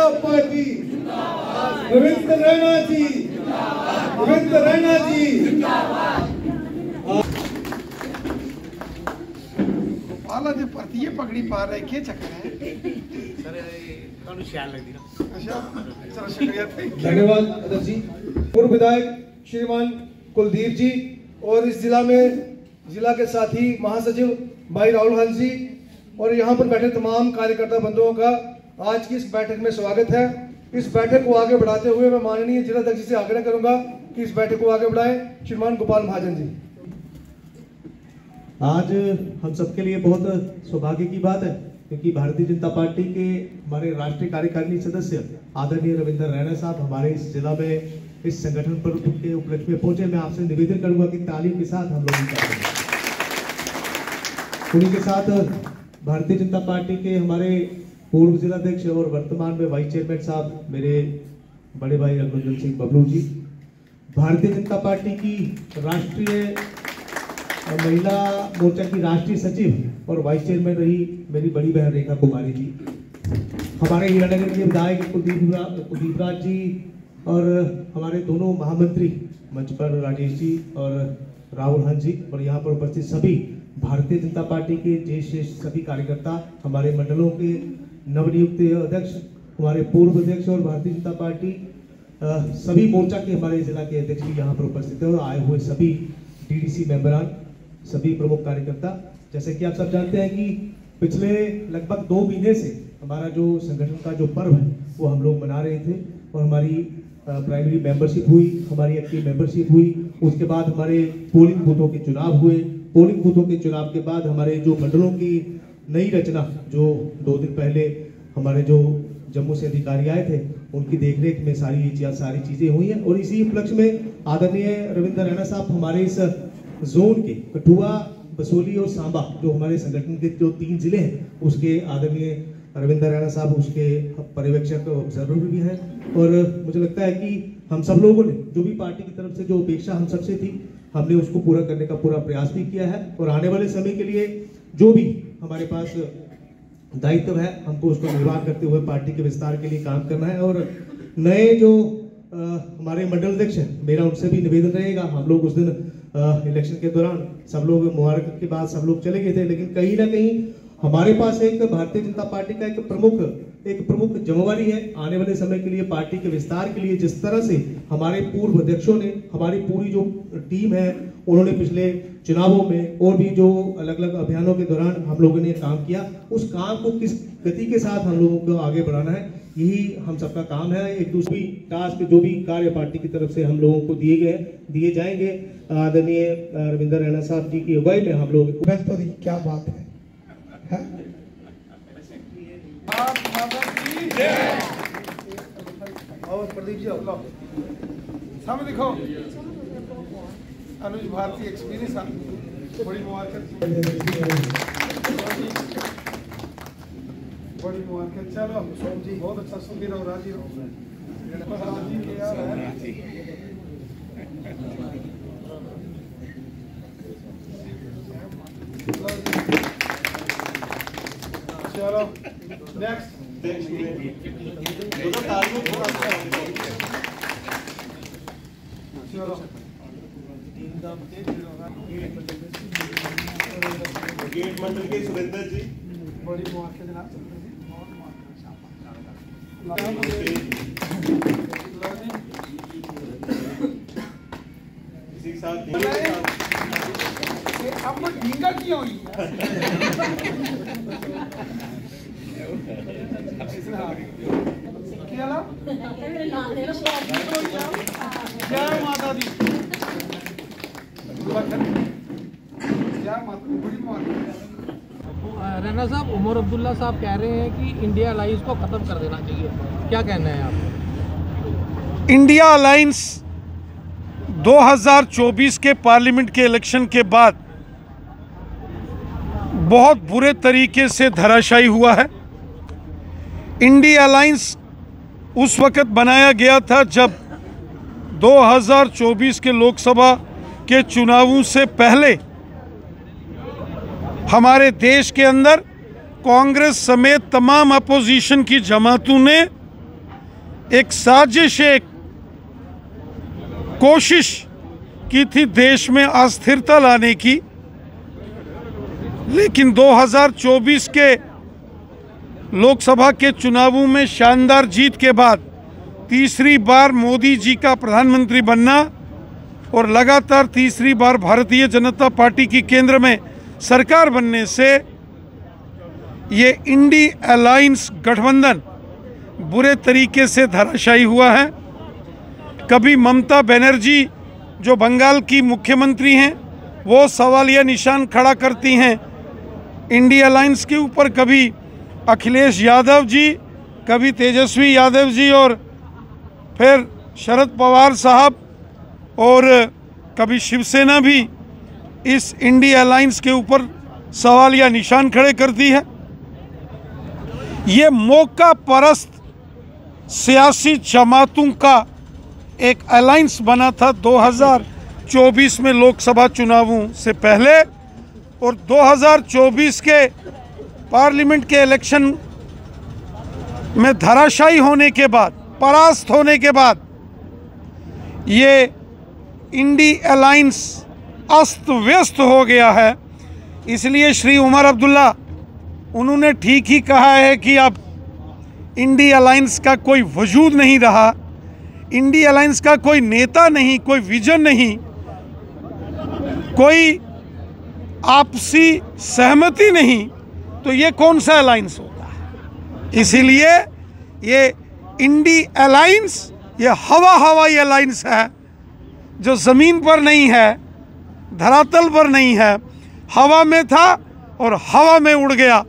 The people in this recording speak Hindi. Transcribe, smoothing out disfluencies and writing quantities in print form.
जनता पार्टी रविंद्र रैना जी, रविंद्र रैना जी। पाला दे परती ये पगड़ी पा रहे क्या चक्कर है सर कानून ख्याल लग दिया। अच्छा चलो शुक्रिया। धन्यवाद अध्यक्ष जी। पूर्व विधायक श्रीमान कुलदीप जी और इस जिला में जिला के साथी महासचिव भाई राहुल हंस जी और यहाँ पर बैठे तमाम कार्यकर्ता बंधुओं का आज की इस बैठक में स्वागत है। इस बैठक को आगे बढ़ाते हुए मैं माननीय जिला अध्यक्ष से आग्रह करूंगा कि इस बैठक को आगे बढ़ाएं। श्रीमान गोपाल महाजन जी। आज हम सबके लिए बहुत सौभाग्य की बात है क्योंकि भारतीय जनता पार्टी के हमारे राष्ट्रीय कार्यकारिणी सदस्य आदरणीय रविंद्र रैना साहब हमारे इस जिला में इस संगठन पर के उपलक्ष्य में पहुंचे। मैं आपसे निवेदन करूंगा कि तालियों के साथ हम लोग उन्हीं के साथ भारतीय जनता पार्टी के हमारे पूर्व जिलाध्यक्ष और वर्तमान में वाइस चेयरमैन साहब मेरे बड़े भाई रघुनंदन सिंह बबलू जी, भारतीय जनता पार्टी की राष्ट्रीय महिला मोर्चा की राष्ट्रीय सचिव और वाइस चेयरमैन रही मेरी बड़ी बहन रेखा कुमारी जी, हमारे हीरानगर के विधायक कुलदीप राज जी और हमारे दोनों महामंत्री मंच पर राजेश जी और राहुल हंस जी और यहाँ पर उपस्थित सभी भारतीय जनता पार्टी के ज्येष्ठ सभी कार्यकर्ता, हमारे मंडलों के नवनियुक्त अध्यक्ष, हमारे पूर्व अध्यक्ष और भारतीय जनता पार्टी सभी मोर्चा के हमारे जिला के अध्यक्ष भी यहाँ पर उपस्थित है और आए हुए सभी डीडीसी मेंबरान, सभी प्रमुख कार्यकर्ता। जैसे कि आप सब जानते हैं कि पिछले लगभग 2 महीने से हमारा जो संगठन का जो पर्व है वो हम लोग मना रहे थे और हमारी प्राइमरी मेंबरशिप हुई, हमारी एक्टिव मेंबरशिप हुई, उसके बाद हमारे पोलिंग बूथों के चुनाव हुए। पोलिंग बूथों के चुनाव के बाद हमारे जो मंडलों की नई रचना जो 2 दिन पहले हमारे जो जम्मू से अधिकारी आए थे उनकी देखरेख में सारी चीजें हुई हैं और इसी उपलक्ष्य में आदरणीय रविंद्र रैना साहब हमारे इस जोन के कठुआ, बसोली और सांबा जो हमारे संगठन के जो 3 जिले हैं उसके आदरणीय रविंद्र रैना साहब उसके पर्यवेक्षक ऑब्जर्वर भी हैं और मुझे लगता है कि हम सब लोगों ने जो भी पार्टी की तरफ से जो अपेक्षा हम सबसे थी हमने उसको पूरा करने का पूरा प्रयास भी किया है और आने वाले समय के लिए जो भी हमारे पास दायित्व है हमको उसको निर्वाह करते हुए पार्टी के विस्तार के लिए काम करना है। और नए जो हमारे मंडल अध्यक्ष हैं मेरा उनसे भी निवेदन रहेगा, हम लोग उस दिन इलेक्शन के दौरान सब लोग मुबारक के बाद सब लोग चले गए थे लेकिन कहीं ना कहीं हमारे पास एक भारतीय जनता पार्टी का एक प्रमुख जिम्मेवारी है आने वाले समय के लिए पार्टी के विस्तार के लिए। जिस तरह से हमारे पूर्व अध्यक्षों ने हमारी पूरी जो टीम है उन्होंने पिछले चुनावों में और भी जो अलग अलग अभियानों के दौरान हम लोगों ने काम किया, उस काम को किस गति के साथ हम लोगों को आगे बढ़ाना है यही हम सबका काम है। एक दूसरी टास्क जो भी कार्य पार्टी की तरफ से हम लोगों को दिए जाएंगे आदरणीय रविंद्र रैना साहब जी की अगुवाई में हम लोग क्या बात है। और प्रदीप जी सामने देखो अनुज भारती एक्सपीरियंस बड़ी मुबारक चलो सोम जी बहुत अच्छा सुखी रहो राजी रहो राजी के यार चलो नेक्स्ट चलो गेट मंडल के सुरेंद्र जी बड़ी मुबारक जनाब इसी के साथ अब ढींगा क्यों हुई जय माता दी जय माता बड़ी मुबारक। रैना साहब उमर अब्दुल्ला साहब कह रहे हैं कि इंडिया अलायंस को ख़त्म कर देना चाहिए, क्या कहना है आप? इंडिया अलायंस 2024 के पार्लियामेंट के इलेक्शन के बाद बहुत बुरे तरीके से धराशायी हुआ है। इंडिया अलायंस उस वक़्त बनाया गया था जब 2024 के लोकसभा के चुनावों से पहले हमारे देश के अंदर कांग्रेस समेत तमाम अपोजिशन की जमातों ने एक साजिश, एक कोशिश की थी देश में अस्थिरता लाने की, लेकिन 2024 के लोकसभा के चुनावों में शानदार जीत के बाद तीसरी बार मोदी जी का प्रधानमंत्री बनना और लगातार तीसरी बार भारतीय जनता पार्टी की केंद्र में सरकार बनने से ये इंडी अलायंस गठबंधन बुरे तरीके से धराशायी हुआ है। कभी ममता बनर्जी जो बंगाल की मुख्यमंत्री हैं वो सवालिया निशान खड़ा करती हैं इंडी अलायंस के ऊपर, कभी अखिलेश यादव जी, कभी तेजस्वी यादव जी और फिर शरद पवार साहब और कभी शिवसेना भी इस इंडी अलायंस के ऊपर सवालिया निशान खड़े करती है। ये मौका परस्त सियासी जमातों का एक अलायंस बना था 2024 में लोकसभा चुनावों से पहले, और 2024 के पार्लियामेंट के इलेक्शन में धराशायी होने के बाद, परास्त होने के बाद ये इंडी अलायंस अस्त व्यस्त हो गया है। इसलिए श्री उमर अब्दुल्ला उन्होंने ठीक ही कहा है कि अब इंडी अलायंस का कोई वजूद नहीं रहा, इंडी अलायंस का कोई नेता नहीं, कोई विजन नहीं, कोई आपसी सहमति नहीं, तो ये कौन सा अलायंस होता है। इसीलिए ये इंडी अलायंस ये हवाई अलायंस है जो ज़मीन पर नहीं है, धरातल पर नहीं है, हवा में था और हवा में उड़ गया।